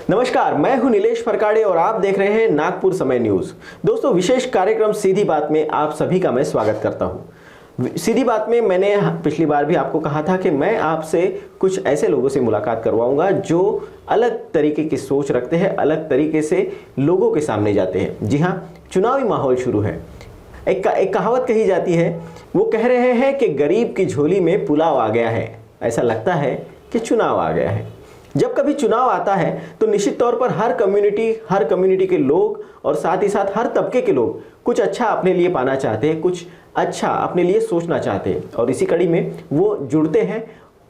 नमस्कार, मैं हूं नीलेश फरकाड़े और आप देख रहे हैं नागपुर समय न्यूज। दोस्तों, विशेष कार्यक्रम सीधी बात में आप सभी का मैं स्वागत करता हूं। सीधी बात में मैंने पिछली बार भी आपको कहा था कि मैं आपसे कुछ ऐसे लोगों से मुलाकात करवाऊंगा जो अलग तरीके की सोच रखते हैं, अलग तरीके से लोगों के सामने जाते हैं। जी हाँ, चुनावी माहौल शुरू है। एक कहावत कही जाती है, वो कह रहे हैं कि गरीब की झोली में पुलाव आ गया है। ऐसा लगता है कि चुनाव आ गया है। जब कभी चुनाव आता है तो निश्चित तौर पर हर कम्युनिटी के लोग और साथ ही साथ हर तबके के लोग कुछ अच्छा अपने लिए पाना चाहते हैं, कुछ अच्छा अपने लिए सोचना चाहते हैं और इसी कड़ी में वो जुड़ते हैं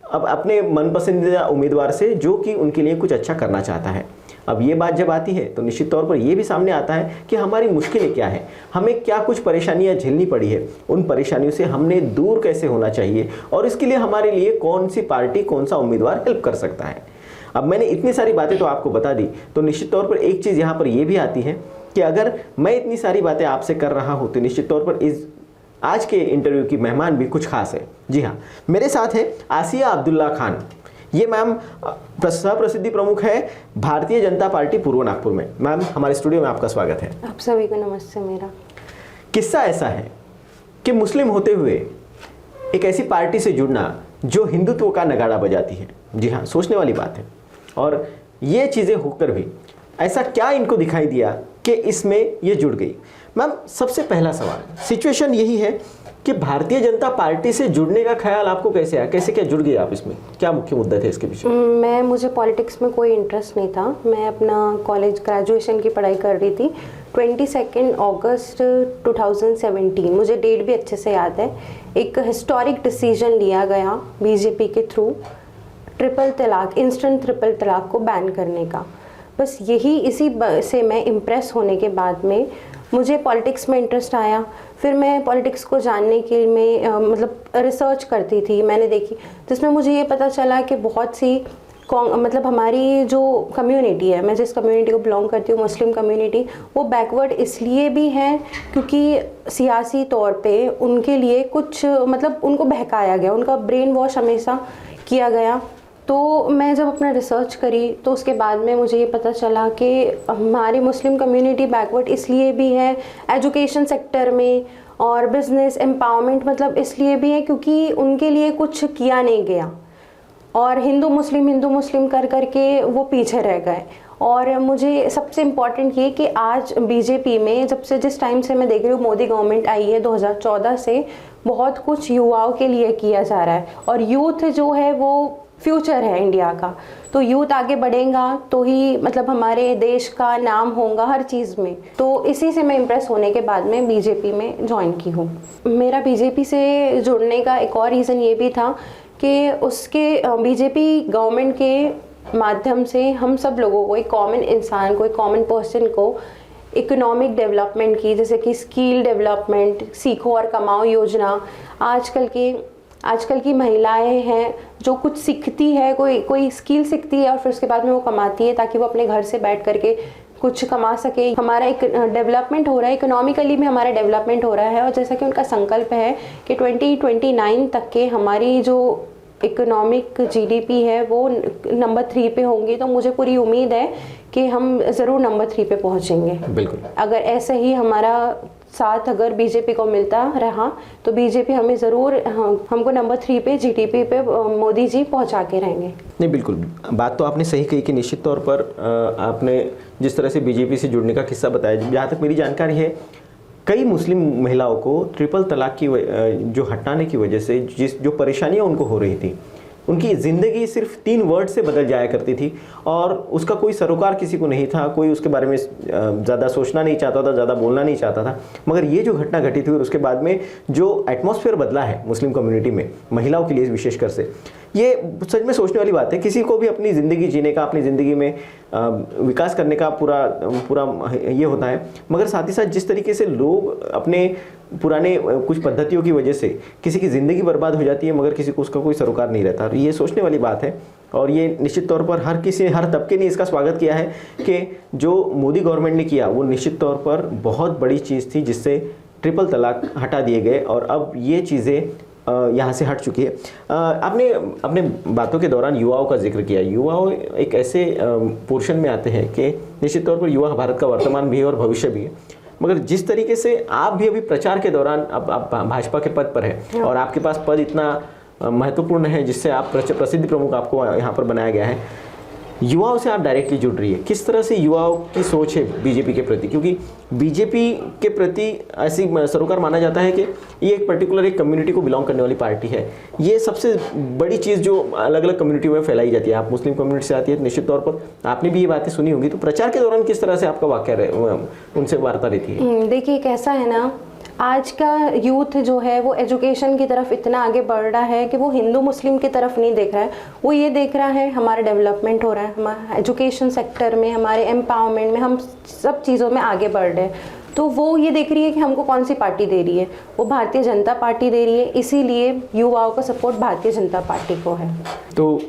अब अपने मनपसंदीदा उम्मीदवार से जो कि उनके लिए कुछ अच्छा करना चाहता है। अब ये बात जब आती है तो निश्चित तौर पर ये भी सामने आता है कि हमारी मुश्किलें क्या है, हमें क्या कुछ परेशानियां झेलनी पड़ी है, उन परेशानियों से हमने दूर कैसे होना चाहिए और इसके लिए हमारे लिए कौन सी पार्टी, कौन सा उम्मीदवार हेल्प कर सकता है। अब मैंने इतनी सारी बातें तो आपको बता दी, तो निश्चित तौर पर एक चीज़ यहाँ पर यह भी आती है कि अगर मैं इतनी सारी बातें आपसे कर रहा हूँ तो निश्चित तौर पर इस आज के इंटरव्यू की मेहमान भी कुछ खास है। जी हाँ, मेरे साथ है आसिया अब्दुल्ला खान। ये मैम सह प्रसिद्धि प्रमुख है भारतीय जनता पार्टी पूर्व नागपुर में। मैम, हमारे स्टूडियो में आपका स्वागत है। आप सभी को नमस्ते। मेरा किस्सा ऐसा है कि मुस्लिम होते हुए एक ऐसी पार्टी से जुड़ना जो हिंदुत्व का नगाड़ा बजाती है। जी हाँ, सोचने वाली बात है। और ये चीज़ें होकर भी ऐसा क्या इनको दिखाई दिया कि इसमें ये जुड़ गई। मैम, सबसे पहला सवाल, सिचुएशन यही है कि भारतीय जनता पार्टी से जुड़ने का ख्याल आपको कैसे आया, कैसे क्या जुड़ गई आप इसमें, क्या मुख्य मुद्दे थे इसके पीछे? मुझे पॉलिटिक्स में कोई इंटरेस्ट नहीं था। मैं अपना कॉलेज ग्रेजुएशन की पढ़ाई कर रही थी। 22 अगस्त 2017, मुझे डेट भी अच्छे से याद है, एक हिस्टोरिक डिसीजन लिया गया बीजेपी के थ्रू ट्रिपल तलाक, इंस्टेंट ट्रिपल तलाक को बैन करने का। बस इसी से मैं इम्प्रेस होने के बाद में मुझे पॉलिटिक्स में इंटरेस्ट आया। फिर मैं पॉलिटिक्स को जानने के लिए मतलब रिसर्च करती थी, मैंने देखी, जिसमें मुझे ये पता चला कि बहुत सी मतलब हमारी जो कम्युनिटी है, मैं जिस कम्युनिटी को बिलोंग करती हूँ, मुस्लिम कम्युनिटी, वो बैकवर्ड इसलिए भी है क्योंकि सियासी तौर पे उनके लिए कुछ मतलब उनको बहकाया गया, उनका ब्रेन वॉश हमेशा किया गया। तो मैं जब अपना रिसर्च करी तो उसके बाद में मुझे ये पता चला कि हमारी मुस्लिम कम्युनिटी बैकवर्ड इसलिए भी है एजुकेशन सेक्टर में और बिजनेस एम्पावरमेंट, मतलब इसलिए भी है क्योंकि उनके लिए कुछ किया नहीं गया और हिंदू मुस्लिम कर के वो पीछे रह गए। और मुझे सबसे इम्पॉर्टेंट ये कि आज बीजेपी में जिस टाइम से मैं देख रही हूँ, मोदी गवर्नमेंट आई है 2014 से, बहुत कुछ युवाओं के लिए किया जा रहा है और यूथ जो है वो फ्यूचर है इंडिया का। तो यूथ आगे बढ़ेगा तो ही मतलब हमारे देश का नाम होगा हर चीज़ में। तो इसी से मैं इम्प्रेस होने के बाद में बीजेपी में ज्वाइन की हूँ। मेरा बीजेपी से जुड़ने का एक और रीज़न ये भी था कि उसके बीजेपी गवर्नमेंट के माध्यम से हम सब लोगों को, एक कॉमन इंसान को, एक कॉमन पर्सन को इकोनॉमिक डेवलपमेंट की, जैसे कि स्किल डेवलपमेंट, सीखो और कमाओ योजना। आजकल की महिलाएं हैं जो कुछ सीखती है, कोई स्किल सीखती है और फिर उसके बाद में वो कमाती है ताकि वो अपने घर से बैठ करके कुछ कमा सके। हमारा एक डेवलपमेंट हो रहा है, इकोनॉमिकली भी हमारा डेवलपमेंट हो रहा है। और जैसा कि उनका संकल्प है कि 2029 तक के हमारी जो इकोनॉमिक जीडीपी है वो नंबर 3 पे होंगी। तो मुझे पूरी उम्मीद है कि हम ज़रूर नंबर 3 पे पहुँचेंगे। बिल्कुल, अगर ऐसे ही हमारा साथ अगर बीजेपी को मिलता रहा तो बीजेपी हमें ज़रूर हमको नंबर 3 पे जीडीपी पे मोदी जी पहुंचा के रहेंगे। नहीं, बिल्कुल, बात तो आपने सही कही कि निश्चित तौर पर आपने जिस तरह से बीजेपी से जुड़ने का किस्सा बताया, जहाँ तक मेरी जानकारी है, कई मुस्लिम महिलाओं को ट्रिपल तलाक की जो हटाने की वजह से जो परेशानियाँ उनको हो रही थी, उनकी ज़िंदगी सिर्फ 3 वर्ड से बदल जाया करती थी और उसका कोई सरोकार किसी को नहीं था, कोई उसके बारे में ज़्यादा सोचना नहीं चाहता था, ज़्यादा बोलना नहीं चाहता था। मगर ये जो घटना घटी थी और उसके बाद में जो एटमॉस्फेयर बदला है मुस्लिम कम्युनिटी में, महिलाओं के लिए विशेषकर से, ये सच में सोचने वाली बात है। किसी को भी अपनी ज़िंदगी जीने का, अपनी ज़िंदगी में विकास करने का पूरा ये होता है, मगर साथ ही साथ जिस तरीके से लोग अपने पुराने कुछ पद्धतियों की वजह से किसी की ज़िंदगी बर्बाद हो जाती है मगर किसी को उसका कोई सरोकार नहीं रहता, ये सोचने वाली बात है। और ये निश्चित तौर पर हर तबके ने इसका स्वागत किया है कि जो मोदी गवर्नमेंट ने किया वो निश्चित तौर पर बहुत बड़ी चीज़ थी, जिससे ट्रिपल तलाक हटा दिए गए और अब ये चीज़ें यहाँ से हट चुकी है। आपने अपने बातों के दौरान युवाओं का जिक्र किया। युवाओं एक ऐसे पोर्शन में आते हैं कि निश्चित तौर पर युवा भारत का वर्तमान भी है और भविष्य भी है, मगर जिस तरीके से आप भी अभी प्रचार के दौरान अब आप भाजपा के पद पर है और आपके पास पद इतना महत्वपूर्ण है जिससे आप प्रसिद्ध प्रमुख आपको यहाँ पर बनाया गया है, युवाओं से आप डायरेक्टली जुड़ रही है, किस तरह से युवाओं की सोच है बीजेपी के प्रति? क्योंकि बीजेपी के प्रति ऐसी सरोकार माना जाता है कि ये एक पर्टिकुलर एक कम्युनिटी को बिलोंग करने वाली पार्टी है। ये सबसे बड़ी चीज़ जो अलग अलग कम्युनिटी में फैलाई जाती है। आप मुस्लिम कम्युनिटी से आती है, निश्चित तौर पर आपने भी ये बातें सुनी होंगी। तो प्रचार के दौरान किस तरह से आपका वाक्य उनसे वार्ता रहती है? देखिए कैसा है ना, आज का यूथ जो है वो एजुकेशन की तरफ इतना आगे बढ़ रहा है कि वो हिंदू मुस्लिम की तरफ नहीं देख रहा है, वो ये देख रहा है हमारा डेवलपमेंट हो रहा है, हमारा एजुकेशन सेक्टर में, हमारे एम्पावरमेंट में, हम सब चीज़ों में आगे बढ़ रहे हैं। तो वो ये देख रही है कि हमको कौन सी पार्टी दे रही है, वो भारतीय जनता पार्टी दे रही है, इसीलिए युवाओं का सपोर्ट भारतीय जनता पार्टी को है। तो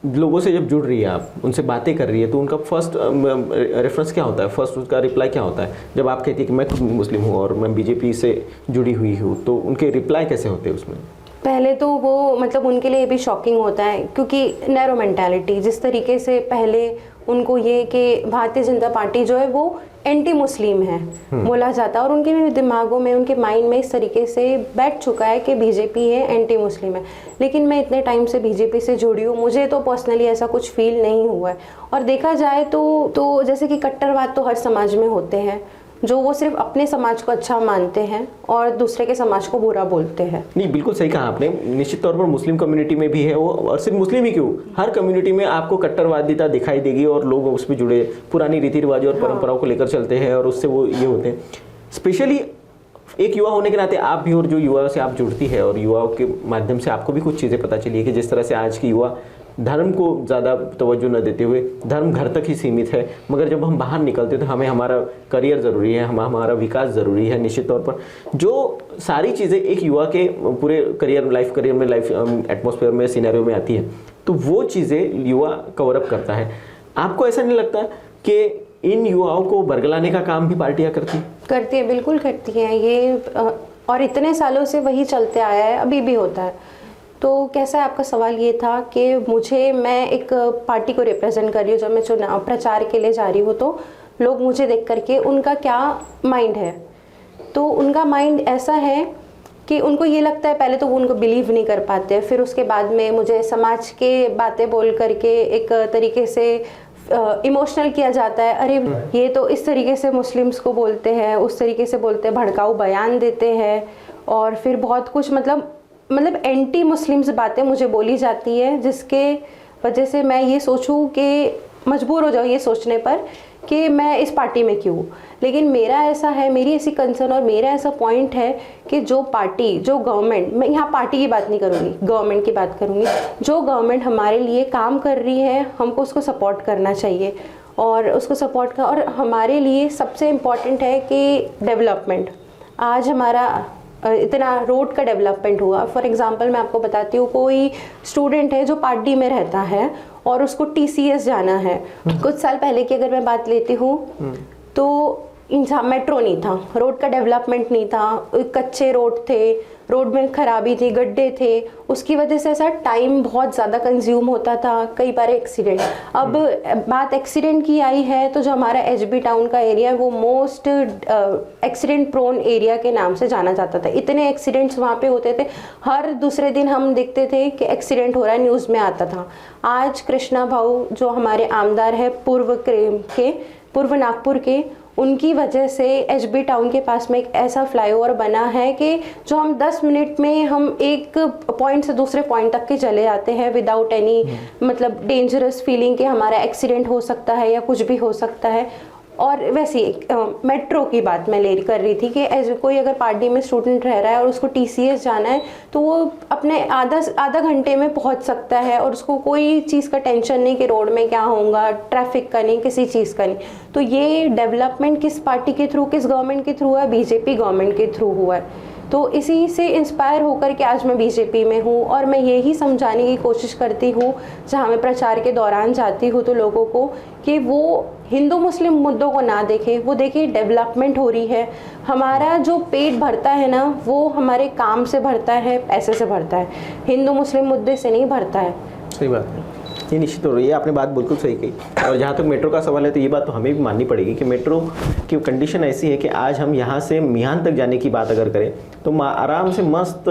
लोगों से जब जुड़ रही है, आप उनसे बातें कर रही है, तो उनका फर्स्ट रेफरेंस क्या होता है, फर्स्ट उसका रिप्लाई क्या होता है? जब आप कहती है कि मैं खुद मुस्लिम हूँ और मैं बीजेपी से जुड़ी हुई हूँ, तो उनके रिप्लाई कैसे होते हैं उसमें? पहले तो वो मतलब उनके लिए भी शॉकिंग होता है, क्योंकि नैरो मेंटालिटी, जिस तरीके से पहले उनको ये कि भारतीय जनता पार्टी जो है वो एंटी मुस्लिम है बोला जाता है, और उनके भी दिमागों में, उनके माइंड में इस तरीके से बैठ चुका है कि बीजेपी है, एंटी मुस्लिम है। लेकिन मैं इतने टाइम से बीजेपी से जुड़ी हूँ, मुझे तो पर्सनली ऐसा कुछ फील नहीं हुआ है। और देखा जाए तो जैसे कि कट्टरवाद तो हर समाज में होते हैं, जो वो सिर्फ अपने समाज को अच्छा मानते हैं और दूसरे के समाज को बुरा बोलते हैं। नहीं, बिल्कुल सही कहा आपने। निश्चित तौर पर मुस्लिम कम्युनिटी में भी है वो, और सिर्फ मुस्लिम ही क्यों, हर कम्युनिटी में आपको कट्टरवादिता दिखाई देगी और लोग उस पर जुड़े पुरानी रीति रिवाजों और परंपराओं को लेकर चलते हैं और उससे वो ये होते हैं। स्पेशली एक युवा होने के नाते आप भी, और जो युवाओं से आप जुड़ती है और युवाओं के माध्यम से आपको भी कुछ चीज़ें पता चली है कि जिस तरह से आज की युवा धर्म को ज़्यादा तवज्जो न देते हुए धर्म घर तक ही सीमित है, मगर जब हम बाहर निकलते तो हमें हमारा करियर ज़रूरी है, हमारा विकास ज़रूरी है। निश्चित तौर पर जो सारी चीज़ें एक युवा के पूरे करियर में लाइफ एटमॉस्फेयर में, सिनेरियो में आती है, तो वो चीज़ें युवा कवरअप करता है। आपको ऐसा नहीं लगता कि इन युवाओं को बरगलाने का काम भी पार्टियाँ करती है? बिल्कुल करती हैं ये, और इतने सालों से वही चलते आया है, अभी भी होता है। तो कैसा है, आपका सवाल ये था कि मैं एक पार्टी को रिप्रेजेंट कर रही हूँ, जब मैं चुनाव प्रचार के लिए जा रही हूँ तो लोग मुझे देख करके उनका क्या माइंड है, तो उनका माइंड ऐसा है कि उनको ये लगता है, पहले तो वो उनको बिलीव नहीं कर पाते, फिर उसके बाद में मुझे समाज के बातें बोल करके एक तरीके से इमोशनल किया जाता है। अरे ये तो इस तरीके से मुस्लिम्स को बोलते हैं, उस तरीके से बोलते हैं, भड़काऊ बयान देते हैं, और फिर बहुत कुछ मतलब एंटी मुस्लिम्स बातें मुझे बोली जाती है, जिसके वजह से मैं ये सोचूं कि मजबूर हो जाऊँ ये सोचने पर कि मैं इस पार्टी में क्यों। लेकिन मेरा ऐसा है, मेरी ऐसी कंसर्न और मेरा ऐसा पॉइंट है कि जो पार्टी, जो गवर्नमेंट, मैं यहाँ पार्टी की बात नहीं करूँगी, गवर्नमेंट की बात करूँगी, जो गवर्नमेंट हमारे लिए काम कर रही है हमको उसको सपोर्ट करना चाहिए, और उसको सपोर्ट कर, और हमारे लिए सबसे इम्पॉर्टेंट है कि डेवलपमेंट। आज हमारा इतना रोड का डेवलपमेंट हुआ, फॉर एग्जांपल मैं आपको बताती हूँ, कोई स्टूडेंट है जो पार्टी में रहता है और उसको TCS जाना है, कुछ साल पहले की अगर मैं बात लेती हूँ तो मेट्रो नहीं था, रोड का डेवलपमेंट नहीं था, कच्चे रोड थे, रोड में खराबी थी, गड्ढे थे, उसकी वजह से ऐसा टाइम बहुत ज़्यादा कंज्यूम होता था, कई बार एक्सीडेंट। अब बात एक्सीडेंट की आई है तो जो हमारा HB टाउन का एरिया है वो मोस्ट एक्सीडेंट प्रोन एरिया के नाम से जाना जाता था। इतने एक्सीडेंट्स वहाँ पे होते थे, हर दूसरे दिन हम देखते थे कि एक्सीडेंट हो रहा है, न्यूज़ में आता था। आज कृष्णा भाऊ जो हमारे आमदार है पूर्व नागपुर के, उनकी वजह से HB टाउन के पास में एक ऐसा फ्लाईओवर बना है कि जो हम 10 मिनट में हम एक पॉइंट से दूसरे पॉइंट तक के चले जाते हैं विदाउट एनी मतलब डेंजरस फीलिंग कि हमारा एक्सीडेंट हो सकता है या कुछ भी हो सकता है। और वैसे मेट्रो की बात मैं कर रही थी कि कोई अगर पार्टी में स्टूडेंट रह रहा है और उसको TCS जाना है तो वो अपने आधा घंटे में पहुंच सकता है, और उसको कोई चीज़ का टेंशन नहीं कि रोड में क्या होगा, ट्रैफिक का नहीं, किसी चीज़ का नहीं। तो ये डेवलपमेंट किस पार्टी के थ्रू, किस गवर्नमेंट के थ्रू है? BJP गवर्नमेंट के थ्रू हुआ है। तो इसी से इंस्पायर होकर के आज मैं बीजेपी में हूँ और मैं यही समझाने की कोशिश करती हूँ जहाँ मैं प्रचार के दौरान जाती हूँ तो लोगों को कि वो हिंदू मुस्लिम मुद्दों को ना देखें, वो देखिए डेवलपमेंट हो रही है। हमारा जो पेट भरता है ना वो हमारे काम से भरता है, पैसे से भरता है, हिंदू मुस्लिम मुद्दे से नहीं भरता है। सही बात है, ये निश्चित तौर पर ये आपने बात बिल्कुल सही कही। और जहाँ तक मेट्रो का सवाल है तो ये बात तो हमें भी माननी पड़ेगी कि मेट्रो की कंडीशन ऐसी है कि आज हम यहाँ से मियान तक जाने की बात अगर करें तो आराम से मस्त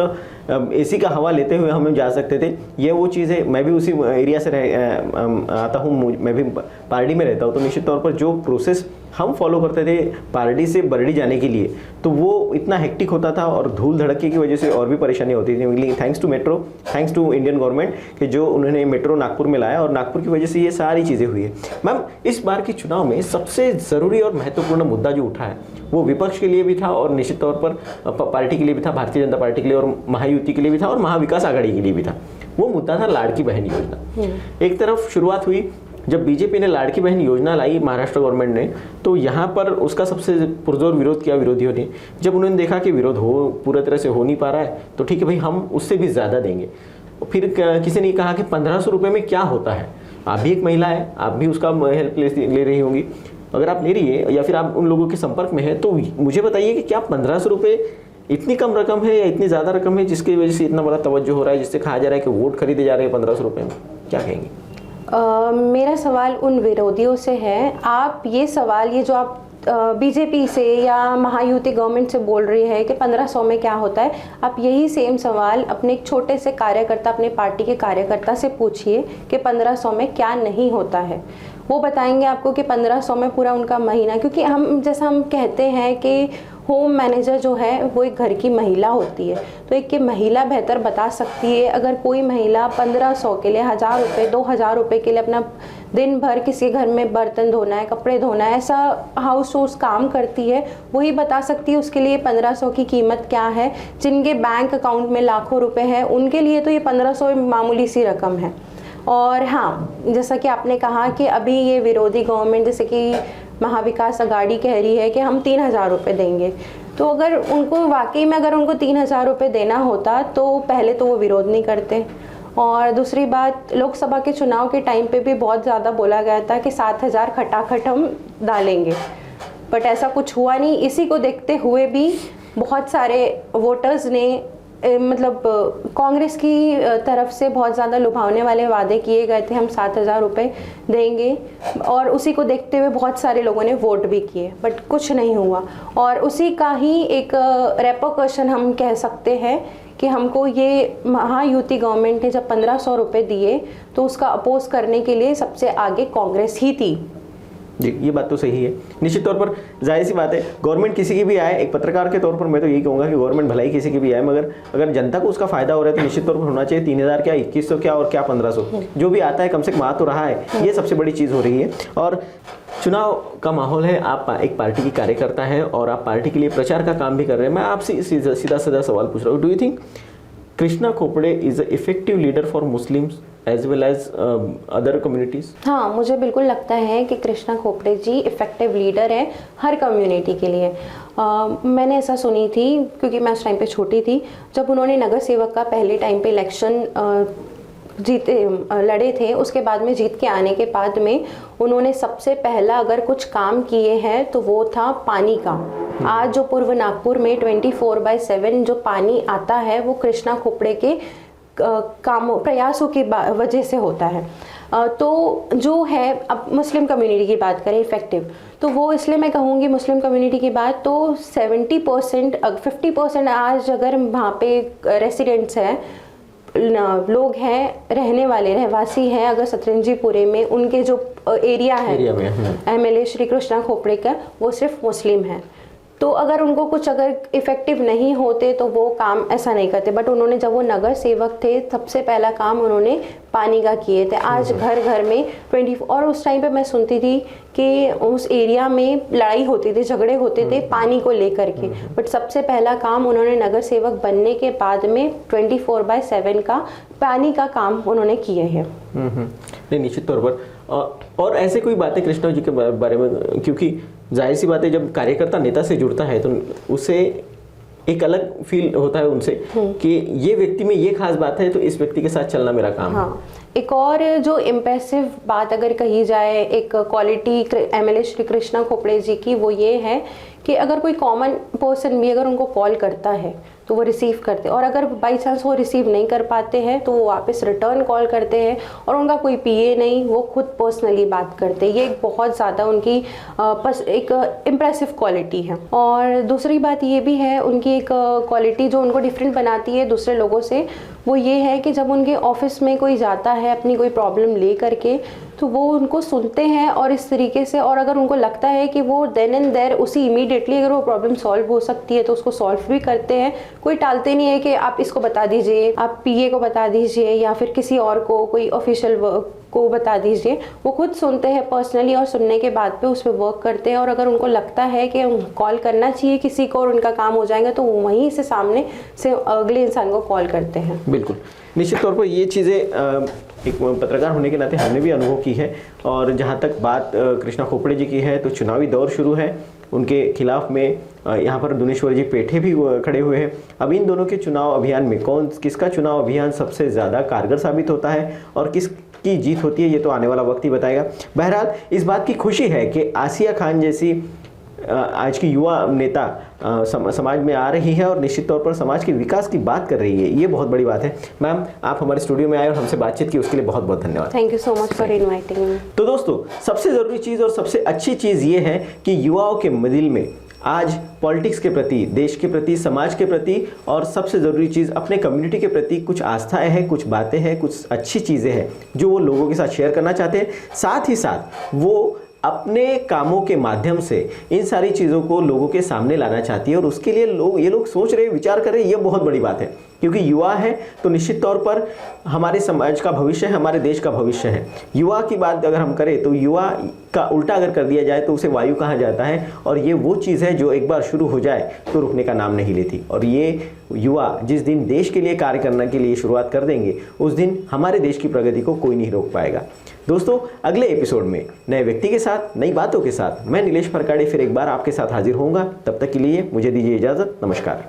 एसी का हवा लेते हुए हम जा सकते थे। ये वो चीज़ है, मैं भी उसी एरिया से आता हूँ, मैं भी पार्टी में रहता हूँ, तो निश्चित तौर पर जो प्रोसेस हम फॉलो करते थे पार्टी से बरड़ी जाने के लिए तो वो इतना हेक्टिक होता था और धूल धड़के की वजह से और भी परेशानी होती थी। लेकिन thanks to metro, thanks to Indian government कि जो उन्होंने मेट्रो नागपुर में लाया और नागपुर की वजह से ये सारी चीज़ें हुई है। मैम, इस बार के चुनाव में सबसे ज़रूरी और महत्वपूर्ण मुद्दा जो उठा है वो विपक्ष के लिए भी था और निश्चित तौर पर पार्टी के लिए भी था, भारतीय जनता पार्टी के लिए और महायुति के लिए भी था और महाविकास आघाड़ी के लिए भी था। वो मुद्दा था लाड़की बहन योजना। एक तरफ शुरुआत हुई जब बीजेपी ने लाड़की बहन योजना लाई महाराष्ट्र गवर्नमेंट ने, तो यहाँ पर उसका सबसे पुरजोर विरोध किया विरोधियों ने। जब उन्होंने देखा कि विरोध पूरी तरह से हो नहीं पा रहा है तो ठीक है भाई, हम उससे भी ज़्यादा देंगे। फिर किसी ने कहा कि 1500 रुपये में क्या होता है, आप भी एक महिला है, आप भी उसका हेल्प ले रही होंगी, अगर आप ले रही है या फिर आप उन लोगों के संपर्क में है तो मुझे बताइए कि क्या 1500 रुपये इतनी कम रकम है या इतनी ज़्यादा रकम है जिसकी वजह से इतना बड़ा तवज्जो हो रहा है, जिससे कहा जा रहा है कि वोट खरीदे जा रहे हैं 1500 रुपये में? क्या कहेंगे? मेरा सवाल उन विरोधियों से है, आप ये सवाल ये जो आप बीजेपी से या महायुति गवर्नमेंट से बोल रही है कि 1500 में क्या होता है, आप यही सेम सवाल अपने एक छोटे से कार्यकर्ता, अपने पार्टी के कार्यकर्ता से पूछिए कि 1500 में क्या नहीं होता है। वो बताएंगे आपको कि 1500 में पूरा उनका महीना, क्योंकि हम जैसा हम कहते हैं कि होम मैनेजर जो है वो एक घर की महिला होती है, तो एक महिला बेहतर बता सकती है। अगर कोई महिला 1500 के लिए 1000 रुपये 2000 रुपये के लिए अपना दिन भर किसी घर में बर्तन धोना है, कपड़े धोना है, ऐसा हाउस होल्ड काम करती है, वही बता सकती है उसके लिए 1500 की कीमत क्या है। जिनके बैंक अकाउंट में लाखों रुपए हैं उनके लिए तो ये 1500 मामूली सी रकम है। और हाँ, जैसा कि आपने कहा कि अभी ये विरोधी गवर्नमेंट जैसे कि महाविकास आघाड़ी कह रही है कि हम 3000 रुपये देंगे, तो अगर उनको वाकई में अगर उनको 3000 रुपये देना होता तो पहले तो वो विरोध नहीं करते। और दूसरी बात, लोकसभा के चुनाव के टाइम पे भी बहुत ज़्यादा बोला गया था कि 7000 खटाखट हम डालेंगे, बट ऐसा कुछ हुआ नहीं। इसी को देखते हुए भी बहुत सारे वोटर्स ने मतलब कांग्रेस की तरफ से बहुत ज़्यादा लुभावने वाले वादे किए गए थे, हम 7000 रुपये देंगे, और उसी को देखते हुए बहुत सारे लोगों ने वोट भी किए, बट कुछ नहीं हुआ। और उसी का ही एक रेपोकशन हम कह सकते हैं कि हमको ये महायुति गवर्नमेंट ने जब 1500 रुपये दिए तो उसका अपोज करने के लिए सबसे आगे कांग्रेस ही थी। जी, ये बात तो सही है। निश्चित तौर पर जाहिर सी बात है, गवर्नमेंट किसी की भी आए, एक पत्रकार के तौर पर मैं तो यही कहूँगा कि गवर्नमेंट भलाई किसी की भी आए, मगर अगर जनता को उसका फायदा हो रहा है तो निश्चित तौर पर होना चाहिए। 3000 क्या, 2100 क्या और क्या 1500, जो भी आता है कम से कम आ तो रहा है, ये सबसे बड़ी चीज़ हो रही है। और चुनाव का माहौल है, आप एक पार्टी की कार्यकर्ता हैं और आप पार्टी के लिए प्रचार का काम भी कर रहे हैं। मैं आपसे सीधा सवाल पूछ रहा हूँ, do you think Krishna Khopade is a effective leader for Muslims as well as other communities? हाँ, मुझे बिल्कुल लगता है कि कृष्णा खोपड़े जी इफ़ेक्टिव लीडर है हर कम्युनिटी के लिए। मैंने ऐसा सुनी थी क्योंकि मैं उस टाइम पे छोटी थी, जब उन्होंने नगर सेवक का पहले टाइम पे इलेक्शन लड़े थे, उसके बाद में जीत के आने के बाद में उन्होंने सबसे पहला अगर कुछ काम किए हैं तो वो था पानी का। आज जो पूर्व नागपुर में 24/7 जो पानी आता है वो कृष्णा खोपड़े के कामों प्रयासों की वजह से होता है। तो जो है, अब मुस्लिम कम्युनिटी की बात करें इफ़ेक्टिव, तो वो इसलिए मैं कहूँगी मुस्लिम कम्युनिटी की बात, तो 70% 50% आज अगर वहाँ पे रेसिडेंट्स हैं, लोग हैं, रहने वाले रहवासी हैं अगर सतरंजीपुरे में, उनके जो एरिया है एमएलए श्री कृष्णा खोपड़े का, वो सिर्फ मुस्लिम है। तो अगर उनको कुछ अगर इफ़ेक्टिव नहीं होते तो वो काम ऐसा नहीं करते, बट उन्होंने जब वो नगर सेवक थे सबसे पहला काम उन्होंने पानी का किए थे। आज घर घर में 24, और उस टाइम पे मैं सुनती थी कि उस एरिया में लड़ाई होती थी, झगड़े होते थे पानी को लेकर के, बट सबसे पहला काम उन्होंने नगर सेवक बनने के बाद में 24/7 का पानी का काम उन्होंने किए हैं। नहीं, निश्चित तौर पर। और ऐसे कोई बातें कृष्णा जी के बारे में, क्योंकि जाहिर सी बात है जब कार्यकर्ता नेता से जुड़ता है तो उसे एक अलग फील होता है उनसे कि ये व्यक्ति में ये खास बात है तो इस व्यक्ति के साथ चलना मेरा काम है। हाँ, एक और जो इम्प्रेसिव बात अगर कही जाए एक क्वालिटी एमएलए श्री कृष्णा खोपड़े जी की, वो ये है कि अगर कोई कॉमन पर्सन भी अगर उनको कॉल करता है तो वो रिसीव करते हैं, और अगर बाई चांस वो रिसीव नहीं कर पाते हैं तो वो वापस रिटर्न कॉल करते हैं, और उनका कोई पीए नहीं, वो खुद पर्सनली बात करते हैं। ये एक बहुत ज़्यादा उनकी एक इम्प्रेसिव क्वालिटी है। और दूसरी बात ये भी है, उनकी एक क्वालिटी जो उनको डिफरेंट बनाती है दूसरे लोगों से, वो ये है कि जब उनके ऑफिस में कोई जाता है अपनी कोई प्रॉब्लम ले करके, तो वो उनको सुनते हैं और इस तरीके से, और अगर उनको लगता है कि वो देन एंड देयर उसी इमीडिएटली अगर वो प्रॉब्लम सॉल्व हो सकती है तो उसको सॉल्व भी करते हैं। कोई टालते नहीं है कि आप इसको बता दीजिए, आप पीए को बता दीजिए या फिर किसी और को, कोई ऑफिशियल वर्क को बता दीजिए। वो खुद सुनते हैं पर्सनली और सुनने के बाद पे उस पर वर्क करते हैं, और अगर उनको लगता है कि कॉल करना चाहिए किसी को और उनका काम हो जाएगा तो वो वहीं से सामने से अगले इंसान को कॉल करते हैं। बिल्कुल, निश्चित तौर पर ये चीज़ें एक पत्रकार होने के नाते हमने भी अनुभव की है। और जहाँ तक बात कृष्णा खोपड़े जी की है तो चुनावी दौर शुरू है, उनके खिलाफ में यहाँ पर दुनेश्वर जी पेठे भी खड़े हुए हैं। अब इन दोनों के चुनाव अभियान में किसका चुनाव अभियान सबसे ज़्यादा कारगर साबित होता है और किसकी जीत होती है, ये तो आने वाला वक्त ही बताएगा। बहरहाल इस बात की खुशी है कि आसिया खान जैसी आज की युवा नेता समाज में आ रही है और निश्चित तौर पर समाज के विकास की बात कर रही है, ये बहुत बड़ी बात है। मैम, आप हमारे स्टूडियो में आए और हमसे बातचीत की, उसके लिए बहुत बहुत धन्यवाद। Thank you so much for inviting me. तो दोस्तों, सबसे ज़रूरी चीज़ और सबसे अच्छी चीज़ ये है कि युवाओं के दिल में आज पॉलिटिक्स के प्रति, देश के प्रति, समाज के प्रति और सबसे ज़रूरी चीज़ अपने कम्युनिटी के प्रति कुछ आस्थाएं हैं, कुछ बातें हैं, कुछ अच्छी चीज़ें हैं जो वो लोगों के साथ शेयर करना चाहते हैं। साथ ही साथ वो अपने कामों के माध्यम से इन सारी चीज़ों को लोगों के सामने लाना चाहती है, और उसके लिए ये लोग सोच रहे, विचार कर रहे हैं, ये बहुत बड़ी बात है। क्योंकि युवा है तो निश्चित तौर पर हमारे समाज का भविष्य है, हमारे देश का भविष्य है। युवा की बात अगर हम करें तो युवा का उल्टा अगर कर दिया जाए तो उसे वायु कहा जाता है, और ये वो चीज़ है जो एक बार शुरू हो जाए तो रुकने का नाम नहीं लेती। और ये युवा जिस दिन देश के लिए कार्य करने के लिए शुरुआत कर देंगे, उस दिन हमारे देश की प्रगति को कोई नहीं रोक पाएगा। दोस्तों, अगले एपिसोड में नए व्यक्ति के साथ, नई बातों के साथ मैं नीलेश फरकाड़े फिर एक बार आपके साथ हाजिर होऊंगा। तब तक के लिए मुझे दीजिए इजाज़त। नमस्कार।